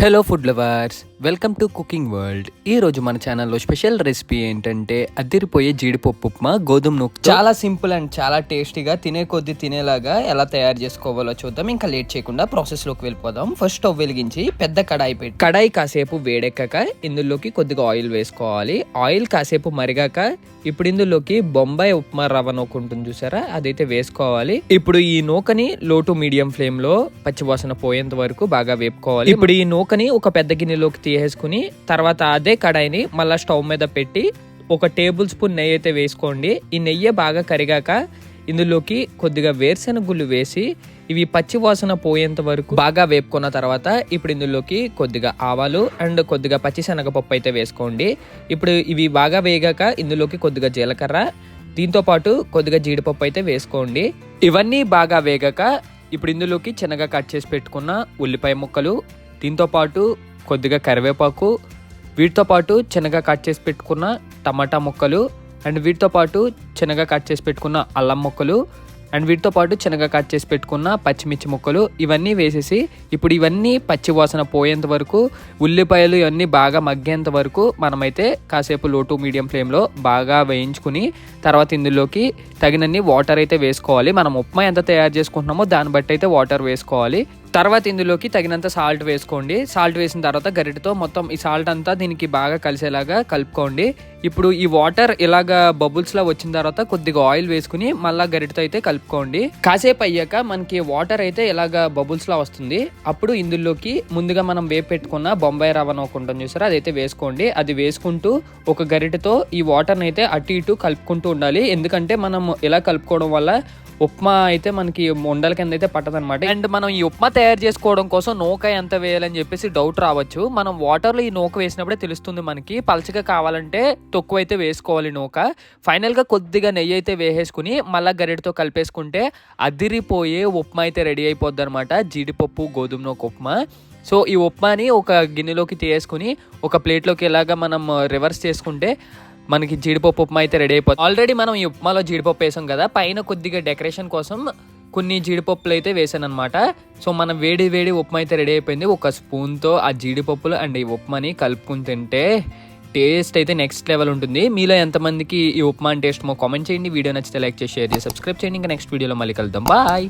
Hello food lovers, welcome to cooking world. ఈ రోజు మన ఛానల్లో స్పెషల్ రెసిపీ ఏంటంటే అదిరిపోయే జీడిపప్పు ఉప్మా గోధుమ నూనె. చాలా సింపుల్ అండ్ చాలా టేస్టీగా తినే కొద్ది తినేలాగా ఎలా తయారు చేసుకోవాలో చూద్దాం. ఇంకా లేట్ చేయకుండా ప్రాసెస్ లోకి వెళ్ళిపోదాం. ఫస్ట్ స్టవ్ వెలిగించి పెద్ద కడాయి పెట్టి కడాయి కాసేపు వేడెక్కాక ఇందులోకి కొద్దిగా ఆయిల్ వేసుకోవాలి. ఆయిల్ కాసేపు మరిగాక ఇప్పుడు ఇందులోకి బొంబాయి ఉప్మా రవ్వ నూక ఉంటుంది చూసారా, అదైతే వేసుకోవాలి. ఇప్పుడు ఈ నూకని లో టు మీడియం ఫ్లేమ్ లో పచ్చివాసన పోయేంత వరకు బాగా వేపుకోవాలి. ఇప్పుడు ఈ నూకని ఒక పెద్ద గిన్నెలోకి తీసేసుకుని తర్వాత అదే కడాయిని మళ్ళీ స్టవ్ మీద పెట్టి 1 టేబుల్ స్పూన్ నెయ్యి అయితే వేసుకోండి. ఈ నెయ్యి బాగా కరిగాక ఇందులోకి కొద్దిగా వేరుశెనగ గుళ్ళు వేసి ఇవి పచ్చి వాసన పోయేంత వరకు బాగా వేపుకున్న తర్వాత ఇప్పుడు ఇందులోకి కొద్దిగా ఆవాలు అండ్ కొద్దిగా పచ్చిశనగపప్పు అయితే వేసుకోండి. ఇప్పుడు ఇవి బాగా వేగాక ఇందులోకి కొద్దిగా జీలకర్ర, దీంతో పాటు కొద్దిగా జీడిపప్పు అయితే వేసుకోండి. ఇవన్నీ బాగా వేగాక ఇప్పుడు ఇందులోకి చిన్నగా కట్ చేసి పెట్టుకున్న ఉల్లిపాయ ముక్కలు, దీంతో పాటు కొద్దిగా కరివేపాకు, వీటితో పాటు చిన్నగా కట్ చేసి పెట్టుకున్న టమాటా ముక్కలు అండ్ వీటితో పాటు చిన్నగా కట్ చేసి పెట్టుకున్న అల్లం ముక్కలు అండ్ వీటితో పాటు చిన్నగా కట్ చేసి పెట్టుకున్న పచ్చిమిర్చి ముక్కలు ఇవన్నీ వేసేసి ఇప్పుడు ఇవన్నీ పచ్చి వాసన పోయేంత వరకు ఉల్లిపాయలు ఇవన్నీ బాగా మగ్గేంత వరకు మనమైతే కాసేపు లో టు మీడియం ఫ్లేమ్లో బాగా వేయించుకుని తర్వాత ఇందులోకి తగినన్ని వాటర్ అయితే వేసుకోవాలి. మనం ఉప్మా ఎంత తయారు చేసుకుంటున్నామో దాన్ని బట్టి అయితే వాటర్ వేసుకోవాలి. తర్వాత ఇందులోకి తగినంత సాల్ట్ వేసుకోండి. సాల్ట్ వేసిన తర్వాత గరిటెతో మొత్తం ఈ సాల్ట్ అంతా దీనికి బాగా కలిసేలాగా కలుపుకోండి. ఇప్పుడు ఈ వాటర్ ఇలాగా బబుల్స్ లా వచ్చిన తర్వాత కొద్దిగా ఆయిల్ వేసుకుని మళ్ళా గరిటెతో అయితే కలుపుకోండి. కాసేపు అయ్యాక మనకి వాటర్ అయితే ఇలాగా బబుల్స్ లా వస్తుంది. అప్పుడు ఇందులోకి ముందుగా మనం వేపు పెట్టుకున్న బొంబాయి రవ్వ నూక ఉంటుంది చూసారా, అదైతే వేసుకోండి. అది వేసుకుంటూ ఒక గరిటెతో ఈ వాటర్ని అయితే అటు ఇటు కలుపుకుంటూ ఉండాలి. ఎందుకంటే మనం ఇలా కలుపుకోవడం వల్ల ఉప్మా అయితే మనకి ఉండల కింద అయితే పట్టదనమాట. అండ్ మనం ఈ ఉప్మా తయారు చేసుకోవడం కోసం నూక ఎంత వేయాలని చెప్పేసి డౌట్ రావచ్చు. మనం వాటర్లో ఈ నూక వేసినప్పుడే తెలుస్తుంది మనకి. పలచగా కావాలంటే తక్కువ అయితే వేసుకోవాలి నూక. ఫైనల్గా కొద్దిగా నెయ్యి అయితే వేసేసుకుని మళ్ళీ గరిటతో కలిపేసుకుంటే అదిరిపోయే ఉప్మా అయితే రెడీ అయిపోద్ది అనమాట, జీడిపప్పు గోధుమ నూక ఉప్మా. సో ఈ ఉప్మాని ఒక గిన్నెలోకి తీసుకుని ఒక ప్లేట్లోకి ఇలాగా మనం రివర్స్ చేసుకుంటే మనకి జీడిపప్పు ఉప్మా అయితే రెడీ అయిపోతుంది. ఆల్రెడీ మనం ఈ ఉప్మాలో జీడిపప్పు వేసాం కదా, పైన కొద్దిగా డెకరేషన్ కోసం కొన్ని జీడిపప్పులు అయితే వేసాను అనమాట. సో మనం వేడి వేడి ఉప్మా అయితే రెడీ అయిపోయింది. ఒక స్పూన్తో ఆ జీడిపప్పులు అండ్ ఈ ఉప్మాని కలుపుకుని తింటే టేస్ట్ అయితే నెక్స్ట్ లెవెల్ ఉంటుంది. మీలో ఎంతమందికి ఈ ఉప్మా అంటే ఇష్టమో కామెంట్ చేయండి. వీడియో నచ్చితే లైక్ చేసి షేర్ చేసి సబ్స్క్రైబ్ చేయండి. ఇంకా నెక్స్ట్ వీడియోలో మళ్ళీ కలుద్దాం. బాయ్.